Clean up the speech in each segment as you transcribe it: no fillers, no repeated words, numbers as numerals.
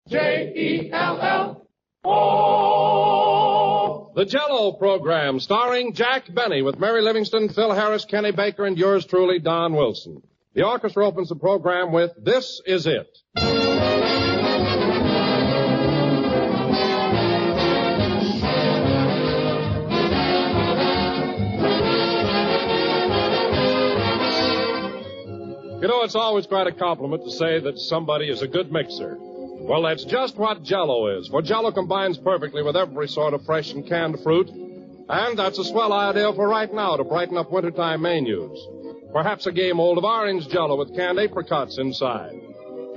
Jell-o. The Jell-o program, starring Jack Benny with Mary Livingston, Phil Harris, Kenny Baker, and yours truly, Don Wilson. The orchestra opens the program with This Is It. You know, it's always quite a compliment to say that somebody is a good mixer. Well, that's just what Jell-o is, for Jell-o combines perfectly with every sort of fresh and canned fruit, and that's a swell idea for right now to brighten up wintertime menus. Perhaps a game mold of orange Jell-o with canned apricots inside.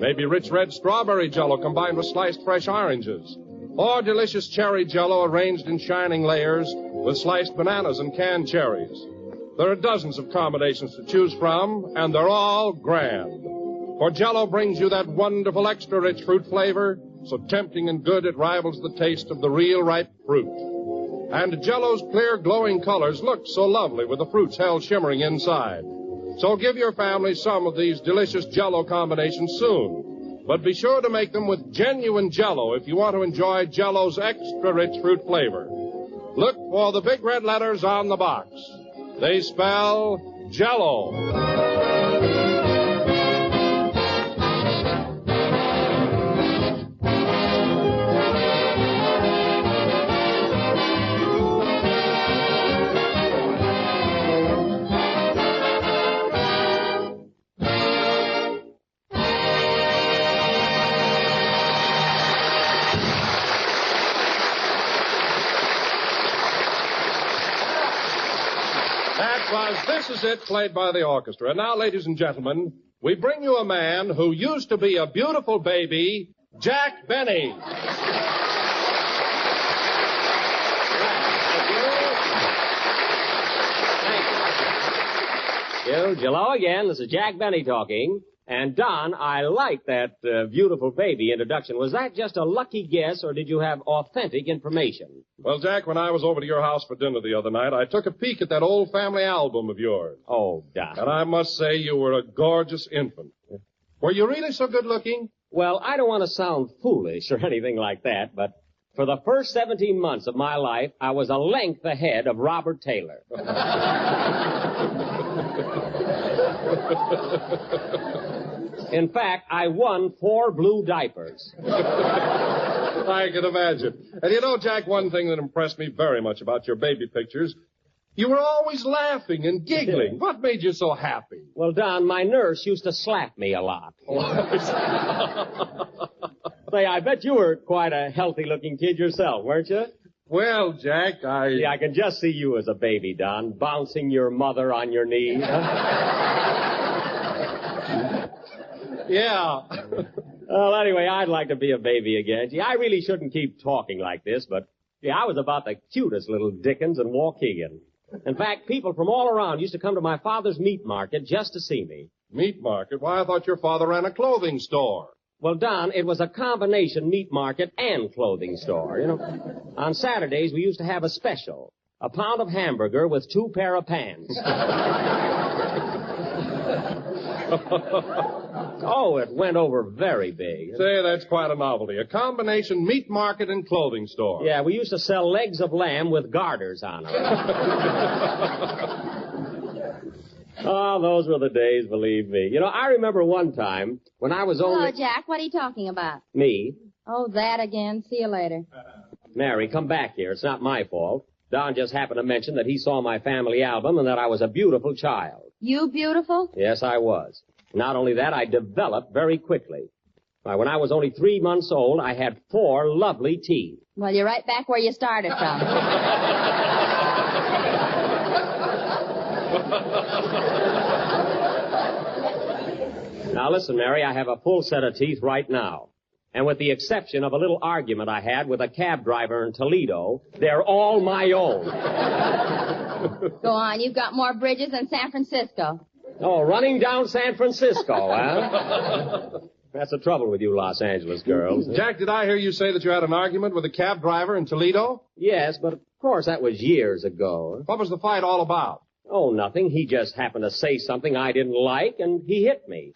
Maybe rich red strawberry Jell-o combined with sliced fresh oranges. Or delicious cherry Jell-o arranged in shining layers with sliced bananas and canned cherries. There are dozens of combinations to choose from, and they're all grand. For Jell-o brings you that wonderful extra-rich fruit flavor, so tempting and good it rivals the taste of the real ripe fruit. And Jell-o's clear, glowing colors look so lovely with the fruits held shimmering inside. So give your family some of these delicious Jell-o combinations soon. But be sure to make them with genuine Jell-o if you want to enjoy Jell-o's extra-rich fruit flavor. Look for the big red letters on the box. They spell Jell-o. This Is It, played by the orchestra. And now, ladies and gentlemen, we bring you a man who used to be a beautiful baby, Jack Benny. Thank you. Jell-o again. This is Jack Benny talking. And, Don, I like that beautiful baby introduction. Was that just a lucky guess, or did you have authentic information? Well, Jack, when I was over to your house for dinner the other night, I took a peek at that old family album of yours. Oh, Don. And I must say you were a gorgeous infant. Were you really so good looking? Well, I don't want to sound foolish or anything like that, but for the first 17 months of my life, I was a length ahead of Robert Taylor. In fact, I won 4 blue diapers. I can imagine. And you know, Jack, one thing that impressed me very much about your baby pictures, you were always laughing and giggling. What made you so happy? Well, Don, my nurse used to slap me a lot. Say, I bet you were quite a healthy-looking kid yourself, weren't you? Well, Jack, Yeah, I can just see you as a baby, Don, bouncing your mother on your knee. Yeah. Well, anyway, I'd like to be a baby again. Gee, I really shouldn't keep talking like this, but, I was about the cutest little Dickens in Waukegan. In fact, people from all around used to come to my father's meat market just to see me. Meat market? Why, I thought your father ran a clothing store. Well, Don, it was a combination meat market and clothing store, On Saturdays, we used to have a special. A pound of hamburger with 2 pair of pants. Oh, it went over very big. Say, that's quite a novelty. A combination meat market and clothing store. Yeah, we used to sell legs of lamb with garters on them. Oh, those were the days, believe me. I remember one time when I was only... Hello, Jack. What are you talking about? Me? Oh, that again. See you later. Mary, come back here. It's not my fault. Don just happened to mention that he saw my family album and that I was a beautiful child. You beautiful? Yes, I was. Not only that, I developed very quickly. Why, when I was only 3 months old, I had 4 lovely teeth. Well, you're right back where you started from. Now, listen, Mary, I have a full set of teeth right now. And with the exception of a little argument I had with a cab driver in Toledo, they're all my own. Go on. You've got more bridges than San Francisco. Oh, running down San Francisco, huh? That's the trouble with you Los Angeles girls. Jack, did I hear you say that you had an argument with a cab driver in Toledo? Yes, but of course that was years ago. What was the fight all about? Oh, nothing. He just happened to say something I didn't like, and he hit me.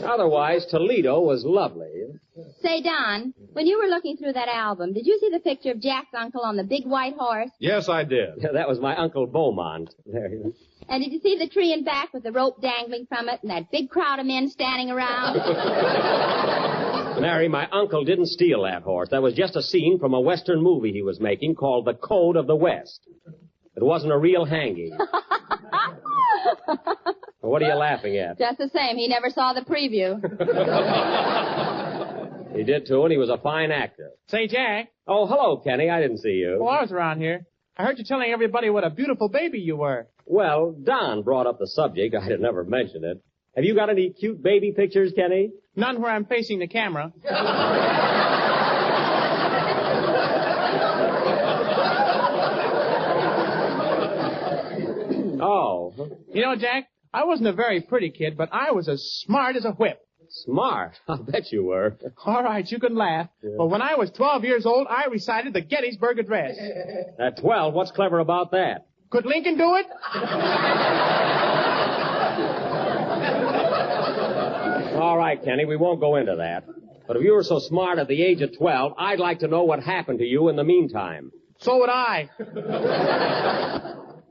Otherwise, Toledo was lovely. Say, Don, when you were looking through that album, did you see the picture of Jack's uncle on the big white horse? Yes, I did. That was my Uncle Beaumont. There you go. And did you see the tree in back with the rope dangling from it and that big crowd of men standing around? Mary, my uncle didn't steal that horse. That was just a scene from a Western movie he was making called The Code of the West. It wasn't a real hanging. What are you laughing at? Just the same. He never saw the preview. He did, too, and he was a fine actor. Say, Jack. Oh, hello, Kenny. I didn't see you. Well, I was around here. I heard you telling everybody what a beautiful baby you were. Well, Don brought up the subject. I'd have never mentioned it. Have you got any cute baby pictures, Kenny? None where I'm facing the camera. Oh. You know, Jack, I wasn't a very pretty kid, but I was as smart as a whip. Smart? I bet you were. All right, you can laugh. Yeah. But when I was 12 years old, I recited the Gettysburg Address. At 12, what's clever about that? Could Lincoln do it? All right, Kenny, we won't go into that. But if you were so smart at the age of 12, I'd like to know what happened to you in the meantime. So would I.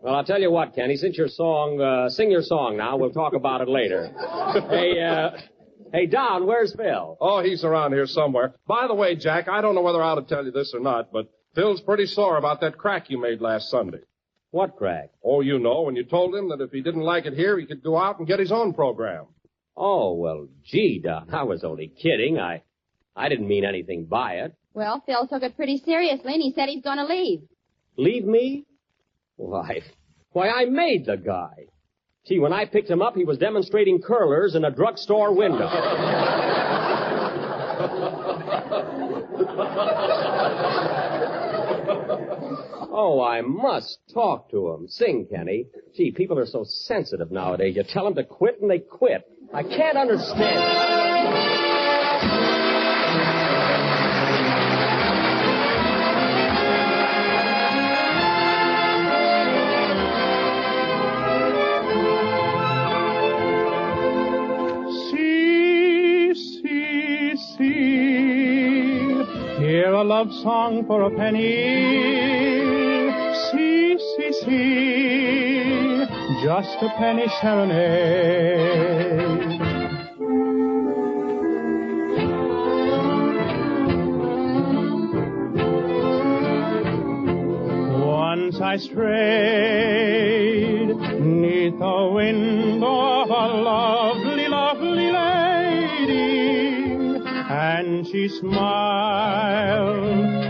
Well, I'll tell you what, Kenny, since your song, sing your song now. We'll talk about it later. Hey, Don, where's Phil? Oh, he's around here somewhere. By the way, Jack, I don't know whether I ought to tell you this or not, but Phil's pretty sore about that crack you made last Sunday. What crack? Oh, you know, when you told him that if he didn't like it here, he could go out and get his own program. Oh, well, gee, Don, I was only kidding. I didn't mean anything by it. Well, Phil took it pretty seriously, and he said he's going to leave. Leave me? Why, I made the guy. Gee, when I picked him up, he was demonstrating curlers in a drugstore window. Oh, I must talk to him. Sing, Kenny. Gee, people are so sensitive nowadays. You tell them to quit and they quit. I can't understand. Hear a love song for a penny. See, see, see. Just a penny serenade. Once I strayed 'neath the window of a lovely, lovely lady, and she smiled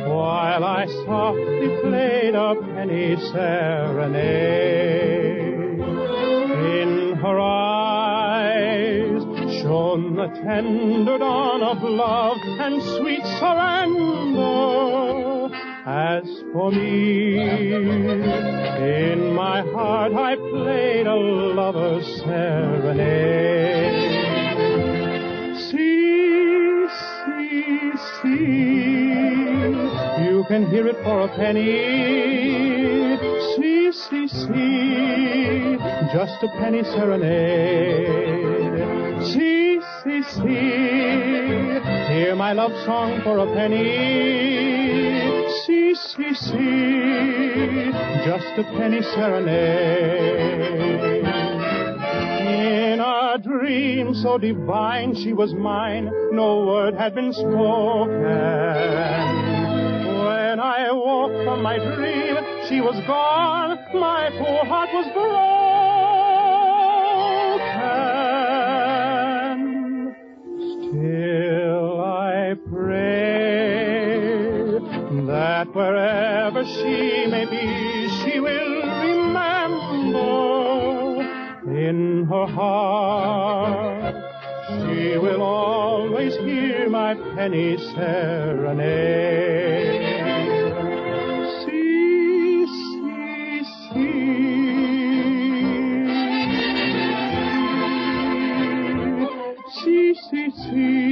while I softly played a penny serenade. In her eyes shone the tender dawn of love and sweet surrender. As for me, in my heart I played a lover's serenade. See, see, see, you can hear it for a penny. See, see, see, just a penny serenade. See, see, see, hear my love song for a penny. See, see, see, just a penny serenade. In a dream so divine she was mine, no word had been spoken. When I woke from my dream, she was gone, my poor heart was broken. Still I pray that wherever she may be, she will remember. In her heart, she will always hear my penny serenade. See, see, see. See, see, see.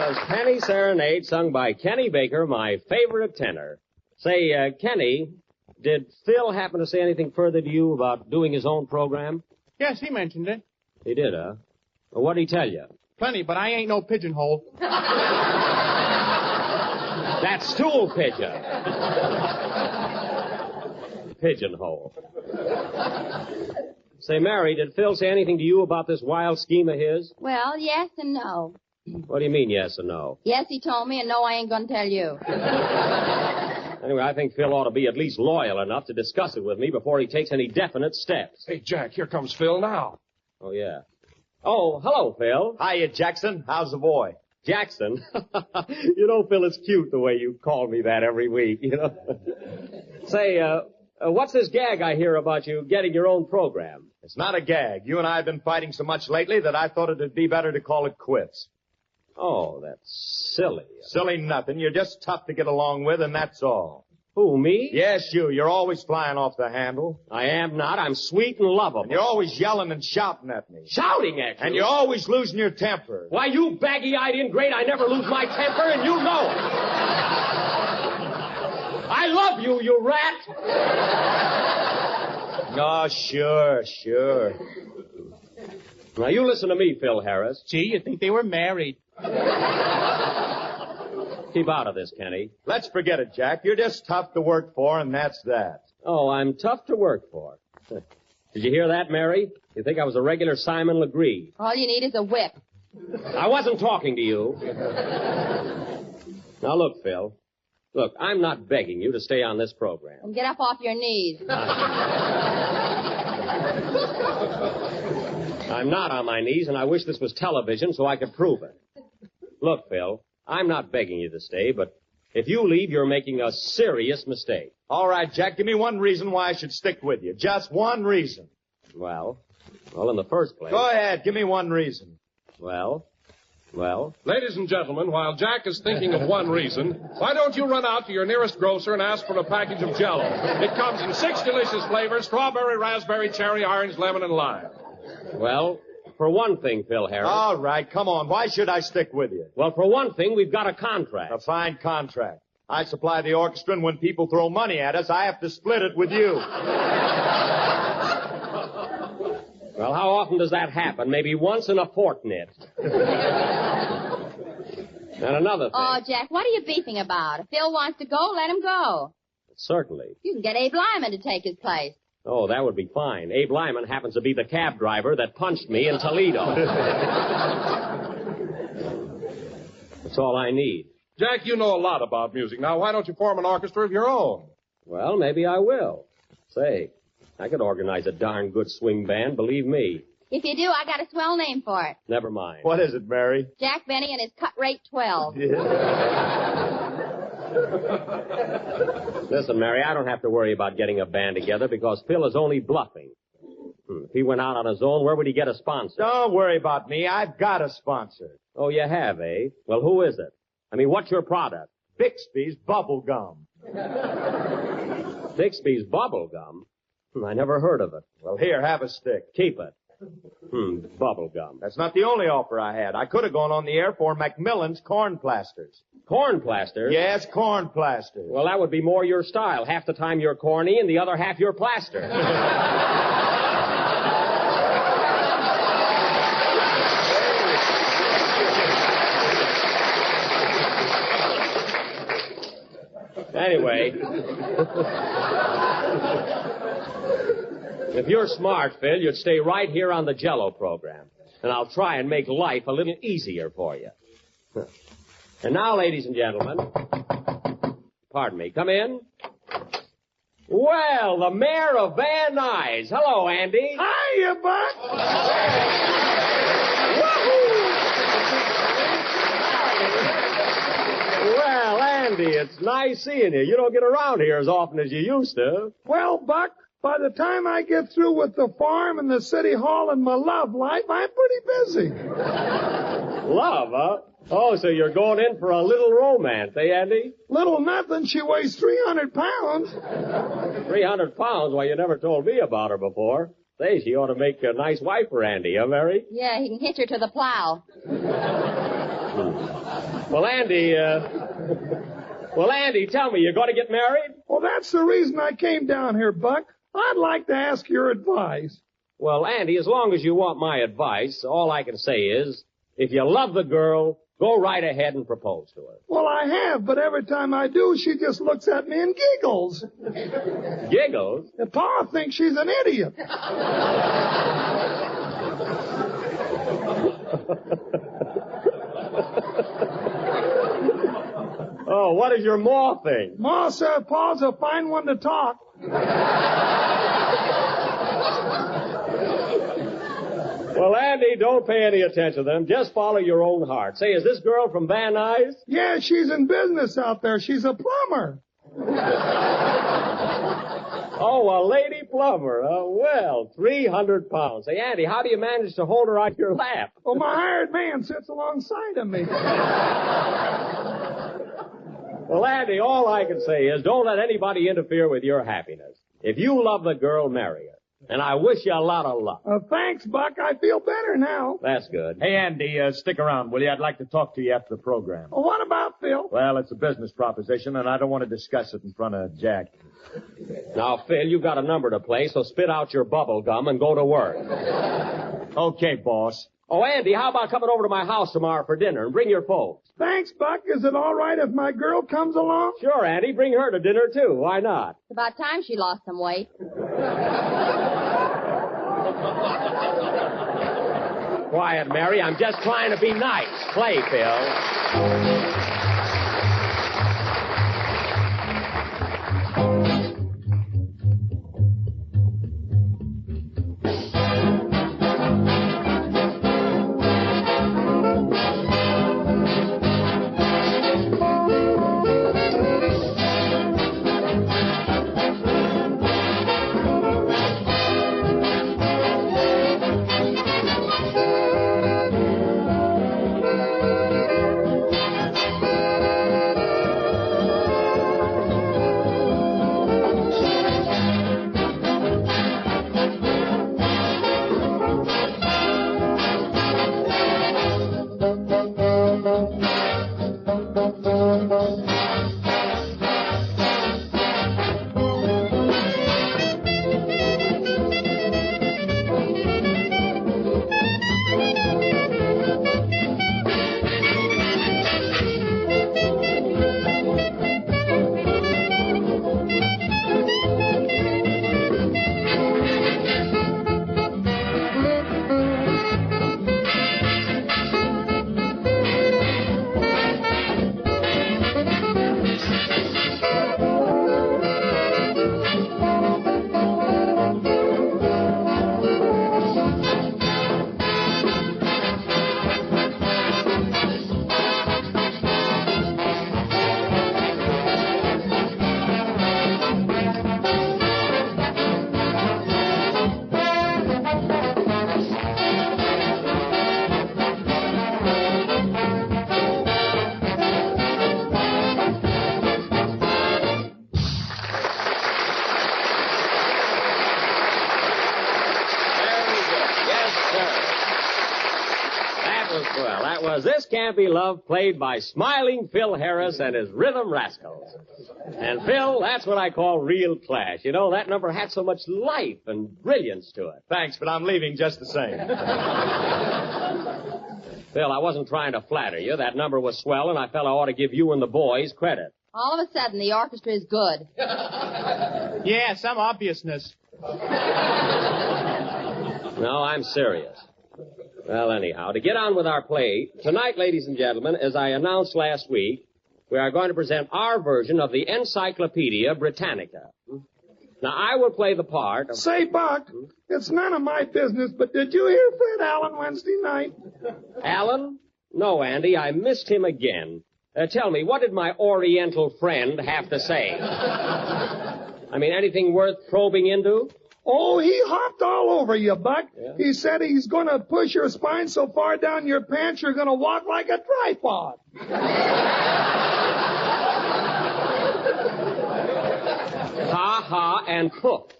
was Penny Serenade, sung by Kenny Baker, my favorite tenor. Say, Kenny, did Phil happen to say anything further to you about doing his own program? Yes, he mentioned it. He did, huh? Well, what'd he tell you? Plenty, but I ain't no pigeonhole. That stool pigeon. Pigeonhole. Say, Mary, did Phil say anything to you about this wild scheme of his? Well, yes and no. What do you mean, yes and no? Yes, he told me, and no, I ain't going to tell you. Anyway, I think Phil ought to be at least loyal enough to discuss it with me before he takes any definite steps. Hey, Jack, here comes Phil now. Oh, yeah. Oh, hello, Phil. Hiya, Jackson. How's the boy? Jackson. You know, Phil, it's cute the way you call me that every week, you know. Say, what's this gag I hear about you getting your own program? It's not a gag. You and I have been fighting so much lately that I thought it'd be better to call it quits. Oh, that's silly. Silly nothing. You're just tough to get along with, and that's all. Who, me? Yes, you. You're always flying off the handle. I am not. I'm sweet and lovable. And you're always yelling and shouting at me. Shouting at you? And you're always losing your temper. Why, you baggy-eyed ingrate, I never lose my temper, and you know it. I love you, you rat. Oh, sure. Now, you listen to me, Phil Harris. Gee, you'd think they were married. Keep out of this, Kenny. Let's forget it, Jack. You're just tough to work for, and that's that. Oh, I'm tough to work for. Did you hear that, Mary? You think I was a regular Simon Legree. All you need is a whip. I wasn't talking to you. Now, look, Phil. Look, I'm not begging you to stay on this program. And get up off your knees. I'm not on my knees, and I wish this was television so I could prove it. Look, Phil, I'm not begging you to stay, but if you leave, you're making a serious mistake. All right, Jack, give me one reason why I should stick with you. Just one reason. Well, in the first place... Go ahead, give me one reason. Well... Ladies and gentlemen, while Jack is thinking of one reason, why don't you run out to your nearest grocer and ask for a package of Jell-o? It comes in 6 delicious flavors: strawberry, raspberry, cherry, orange, lemon, and lime. Well, for one thing, Phil Harris... All right, come on. Why should I stick with you? Well, for one thing, we've got a contract. A fine contract. I supply the orchestra, and when people throw money at us, I have to split it with you. Well, how often does that happen? Maybe once in a fortnight. And another thing. Oh, Jack, what are you beefing about? If Phil wants to go, let him go. Certainly. You can get Abe Lyman to take his place. Oh, that would be fine. Abe Lyman happens to be the cab driver that punched me in Toledo. That's all I need. Jack, you know a lot about music. Now, why don't you form an orchestra of your own? Well, maybe I will. Say, I could organize a darn good swing band, believe me. If you do, I got a swell name for it. Never mind. What is it, Mary? Jack Benny and his cut rate 12. Listen, Mary, I don't have to worry about getting a band together because Phil is only bluffing. If he went out on his own, where would he get a sponsor? Don't worry about me. I've got a sponsor. Oh, you have, eh? Well, who is it? I mean, what's your product? Bixby's Bubble Gum. Bixby's Bubble Gum? I never heard of it. Well, here, have a stick. Keep it. Bubble gum. That's not the only offer I had. I could have gone on the air for Macmillan's Corn Plasters. Corn plasters? Yes, corn plasters. Well, that would be more your style. Half the time you're corny and the other half you're plaster. Anyway, if you're smart, Phil, you'd stay right here on the Jell-o program. And I'll try and make life a little easier for you. And now, ladies and gentlemen, pardon me, come in. Well, the mayor of Van Nuys. Hello, Andy. Hiya, Buck. Well, Andy, it's nice seeing you. You don't get around here as often as you used to. Well, Buck, by the time I get through with the farm and the city hall and my love life, I'm pretty busy. Love, huh? Oh, so you're going in for a little romance, eh, Andy? Little nothing. She weighs 300 pounds. 300 pounds? Well, you never told me about her before. Say, she ought to make a nice wife for Andy, huh, Mary? Yeah, he can hitch her to the plow. Well, Andy, tell me, you're going to get married? Well, that's the reason I came down here, Buck. I'd like to ask your advice. Well, Andy, as long as you want my advice, all I can say is, if you love the girl, go right ahead and propose to her. Well, I have, but every time I do, she just looks at me and giggles. Giggles? And Pa thinks she's an idiot. Oh, what does your ma think? Ma says Pa's a fine one to talk. Well, Andy, don't pay any attention to them. Just follow your own heart. Say, is this girl from Van Nuys? Yeah, she's in business out there. She's a plumber. Oh, a lady plumber. Well, 300 pounds. Say, Andy, how do you manage to hold her on your lap? Well, my hired man sits alongside of me. Well, Andy, all I can say is don't let anybody interfere with your happiness. If you love the girl, marry her. And I wish you a lot of luck. Thanks, Buck. I feel better now. That's good. Hey, Andy, stick around, will you? I'd like to talk to you after the program. Well, what about Phil? Well, it's a business proposition, and I don't want to discuss it in front of Jack. Now, Phil, you've got a number to play, so spit out your bubble gum and go to work. Okay, boss. Oh, Andy, how about coming over to my house tomorrow for dinner and bring your folks? Thanks, Buck. Is it all right if my girl comes along? Sure, Andy. Bring her to dinner, too. Why not? It's about time she lost some weight. Quiet, Mary. I'm just trying to be nice. Play, Phil. This Can't Be Love, played by smiling Phil Harris and his Rhythm Rascals. And Phil, that's what I call real class. You know, that number had so much life and brilliance to it. Thanks, but I'm leaving just the same. Phil, I wasn't trying to flatter you. That number was swell, and I felt I ought to give you and the boys credit. All of a sudden, the orchestra is good. Yeah, some obviousness. No, I'm serious. Well, anyhow, to get on with our play, tonight, ladies and gentlemen, as I announced last week, we are going to present our version of the Encyclopedia Britannica. Now, I will play the part of... Say, Buck, it's none of my business, but did you hear Fred Allen Wednesday night? Allen? No, Andy, I missed him again. Tell me, what did my Oriental friend have to say? I mean, anything worth probing into? Oh, he hopped all over you, Buck. Yeah? He said he's going to push your spine so far down your pants you're going to walk like a tripod. Ha, ha, and poof.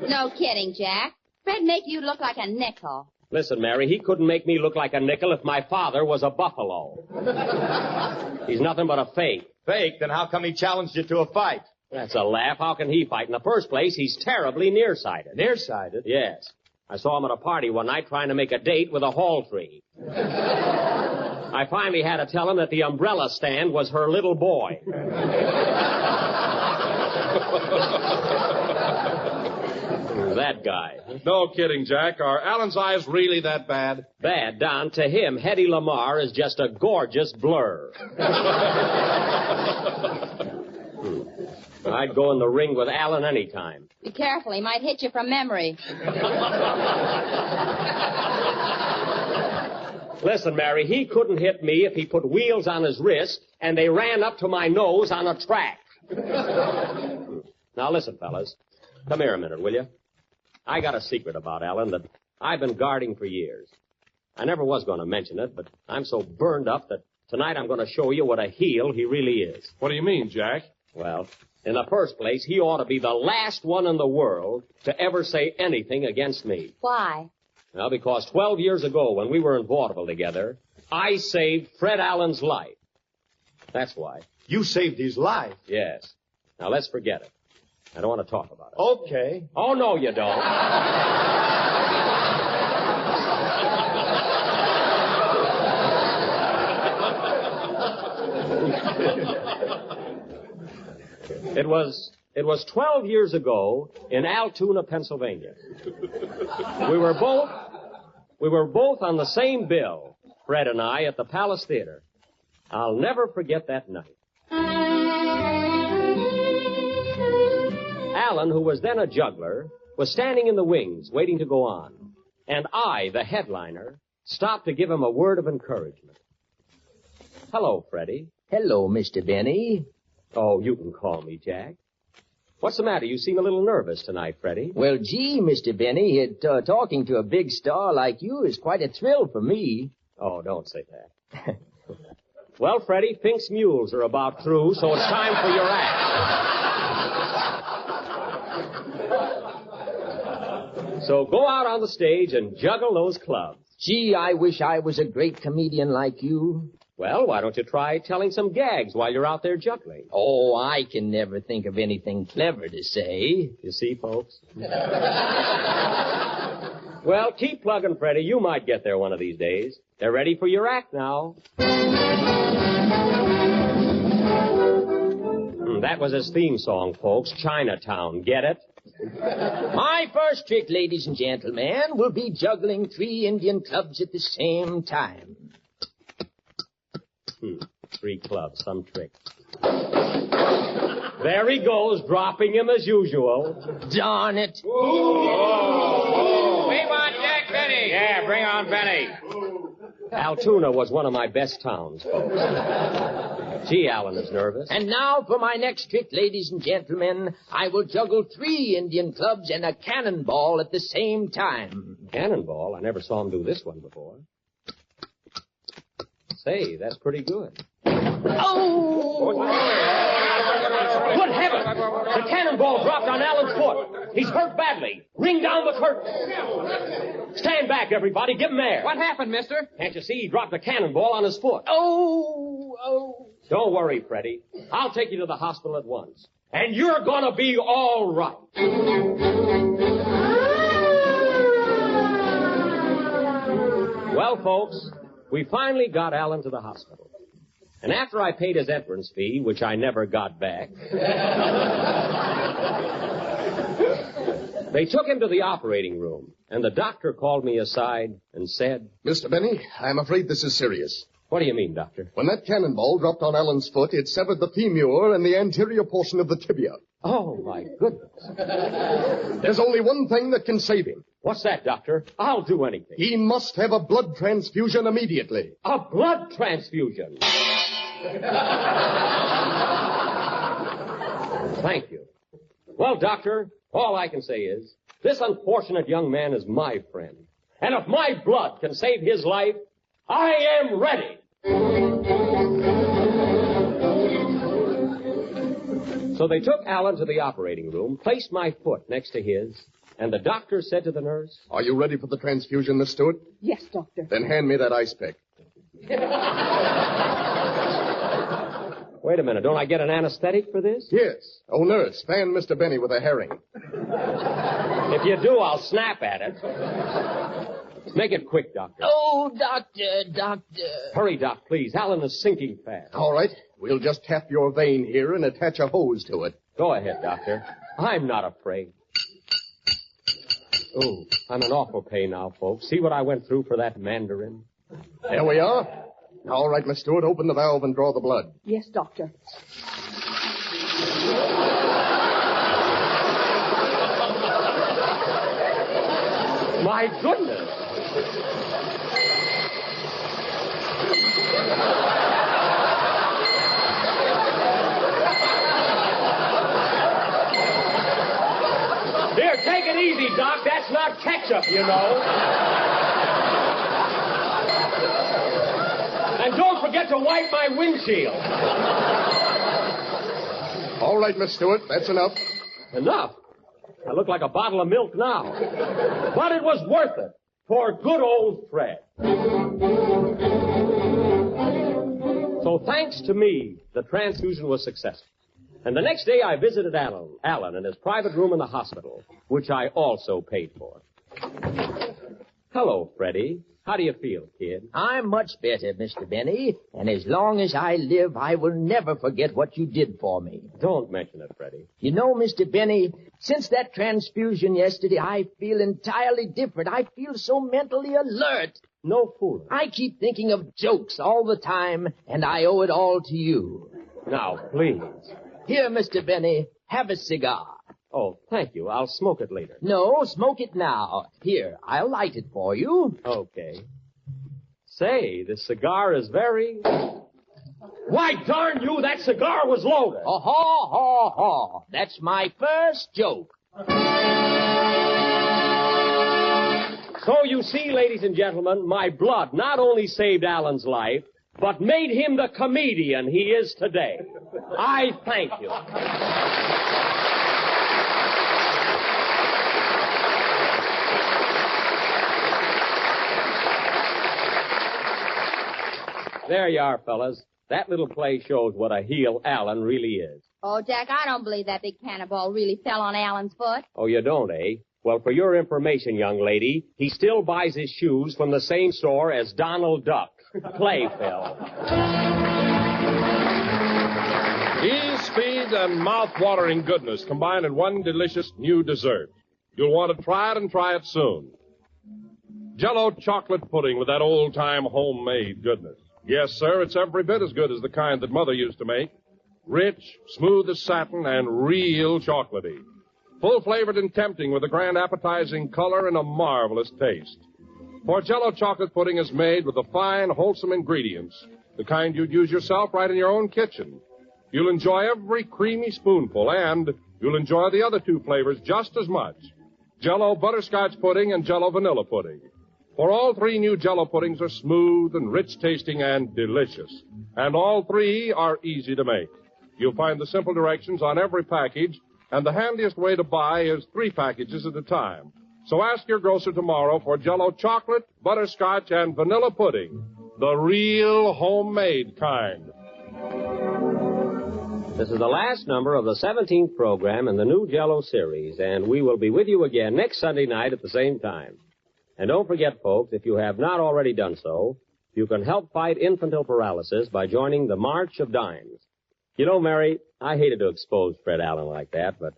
No kidding, Jack. Fred make you look like a nickel. Listen, Mary, he couldn't make me look like a nickel if my father was a buffalo. He's nothing but a fake. Fake? Then how come he challenged you to a fight? That's a laugh. How can he fight? In the first place, he's terribly nearsighted. Nearsighted? Yes. I saw him at a party one night trying to make a date with a hall tree. I finally had to tell him that the umbrella stand was her little boy. That guy. No kidding, Jack. Are Alan's eyes really that bad? Bad, Don. To him, Hedy Lamarr is just a gorgeous blur. I'd go in the ring with Alan anytime. Be careful. He might hit you from memory. Listen, Mary, he couldn't hit me if he put wheels on his wrist and they ran up to my nose on a track. Now, listen, fellas. Come here a minute, will you? I got a secret about Alan that I've been guarding for years. I never was going to mention it, but I'm so burned up that tonight I'm going to show you what a heel he really is. What do you mean, Jack? Well, in the first place, he ought to be the last one in the world to ever say anything against me. Why? Well, because 12 years ago, when we were in vaudeville together, I saved Fred Allen's life. That's why. You saved his life? Yes. Now, let's forget it. I don't want to talk about it. Okay. Oh, no, you don't. It was 12 years ago in Altoona, Pennsylvania. We were both on the same bill, Fred and I, at the Palace Theater. I'll never forget that night. Alan, who was then a juggler, was standing in the wings, waiting to go on. And I, the headliner, stopped to give him a word of encouragement. Hello, Freddie. Hello, Mr. Benny. Oh, you can call me Jack. What's the matter? You seem a little nervous tonight, Freddie. Well, gee, Mr. Benny, talking to a big star like you is quite a thrill for me. Oh, don't say that. Well, Freddie, Fink's mules are about through, so it's time for your act. So go out on the stage and juggle those clubs. Gee, I wish I was a great comedian like you. Well, why don't you try telling some gags while you're out there juggling? Oh, I can never think of anything clever to say. You see, folks? Well, keep plugging, Freddie. You might get there one of these days. They're ready for your act now. That was his theme song, folks. Chinatown. Get it? My first trick, ladies and gentlemen, will be juggling 3 Indian clubs at the same time. 3 clubs, some trick. There he goes, dropping him as usual. Darn it. We want Jack Benny. Yeah, bring on Benny. Altoona was one of my best towns, folks. Gee, Alan is nervous. And now for my next trick, ladies and gentlemen. I will juggle 3 Indian clubs and a cannonball at the same time. Cannonball? I never saw him do this one before. Say, that's pretty good. Oh! Good heavens! The cannonball dropped on Alan's foot. He's hurt badly. Ring down the curtain. Stand back, everybody. Give him air. What happened, mister? Can't you see he dropped a cannonball on his foot? Oh! Don't worry, Freddie. I'll take you to the hospital at once. And you're gonna be all right. Well, folks, we finally got Alan to the hospital. And after I paid his entrance fee, which I never got back, they took him to the operating room. And the doctor called me aside and said, Mr. Benny, I'm afraid this is serious. What do you mean, doctor? When that cannonball dropped on Alan's foot, it severed the femur and the anterior portion of the tibia. Oh, my goodness. There's only one thing that can save him. What's that, doctor? I'll do anything. He must have a blood transfusion immediately. A blood transfusion? Thank you. Well, doctor, all I can say is, this unfortunate young man is my friend. And if my blood can save his life, I am ready. So they took Alan to the operating room, placed my foot next to his, And the doctor said to the nurse, Are you ready for the transfusion, Miss Stewart? Yes, Doctor. Then hand me that ice pick. Wait a minute, don't I get an anesthetic for this? Yes. Oh, nurse, fan Mr. Benny with a herring. If you do, I'll snap at it. Make it quick, Doctor. Oh, Doctor. Hurry, Doc, please. Alan is sinking fast. All right. We'll just tap your vein here and attach a hose to it. Go ahead, Doctor. I'm not afraid. Oh, I'm in awful pain now, folks. See what I went through for that mandarin? There we are. All right, Miss Stewart, open the valve and draw the blood. Yes, Doctor. My goodness. Here, take it easy, Doc. That's not ketchup, you know. And don't forget to wipe my windshield. All right, Miss Stewart, that's enough. Enough? I look like a bottle of milk now. But it was worth it for good old Fred. So thanks to me, the transfusion was successful. And the next day I visited Alan in his private room in the hospital, which I also paid for. Hello, Freddie. How do you feel, kid? I'm much better, Mr. Benny, and as long as I live, I will never forget what you did for me. Don't mention it, Freddie. You know, Mr. Benny, since that transfusion yesterday, I feel entirely different. I feel so mentally alert. No fooling. I keep thinking of jokes all the time, and I owe it all to you. Now, please. Here, Mr. Benny, have a cigar. Oh, thank you. I'll smoke it later. No, smoke it now. Here, I'll light it for you. Okay. Say, this cigar is very... Why, darn you, that cigar was loaded. Oh, ho, ho, ho. That's my first joke. So you see, ladies and gentlemen, my blood not only saved Alan's life, but made him the comedian he is today. I thank you. There you are, fellas. That little play shows what a heel Alan really is. Oh, Jack, I don't believe that big cannonball really fell on Alan's foot. Oh, you don't, eh? Well, for your information, young lady, he still buys his shoes from the same store as Donald Duck. Play, Phil. Ease, speed, and mouth-watering goodness combined in one delicious new dessert. You'll want to try it and try it soon. Jell-o chocolate pudding with that old-time homemade goodness. Yes, sir, it's every bit as good as the kind that Mother used to make. Rich, smooth as satin, and real chocolatey. Full-flavored and tempting with a grand appetizing color and a marvelous taste. For Jell-o chocolate pudding is made with the fine, wholesome ingredients, the kind you'd use yourself right in your own kitchen. You'll enjoy every creamy spoonful, and you'll enjoy the other two flavors just as much. Jell-o butterscotch pudding and Jell-o vanilla pudding. For all three new Jell-o puddings are smooth and rich-tasting and delicious. And all three are easy to make. You'll find the simple directions on every package, and the handiest way to buy is 3 packages at a time. So ask your grocer tomorrow for Jell-o chocolate, butterscotch, and vanilla pudding. The real homemade kind. This is the last number of the 17th program in the new Jell-o series, and we will be with you again next Sunday night at the same time. And don't forget, folks, if you have not already done so, you can help fight infantile paralysis by joining the March of Dimes. You know, Mary, I hated to expose Fred Allen like that, but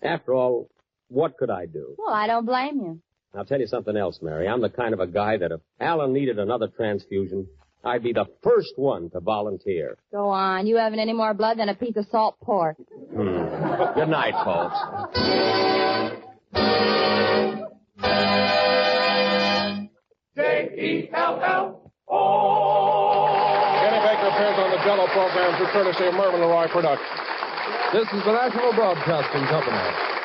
after all, what could I do? Well, I don't blame you. I'll tell you something else, Mary. I'm the kind of a guy that if Allen needed another transfusion, I'd be the first one to volunteer. Go on. You haven't any more blood than a piece of salt pork. Good night, folks. J-E-L-L-O. Kenny Baker appears on the Jell-o program through courtesy of Mervyn LeRoy Productions. This is the National Broadcasting Company.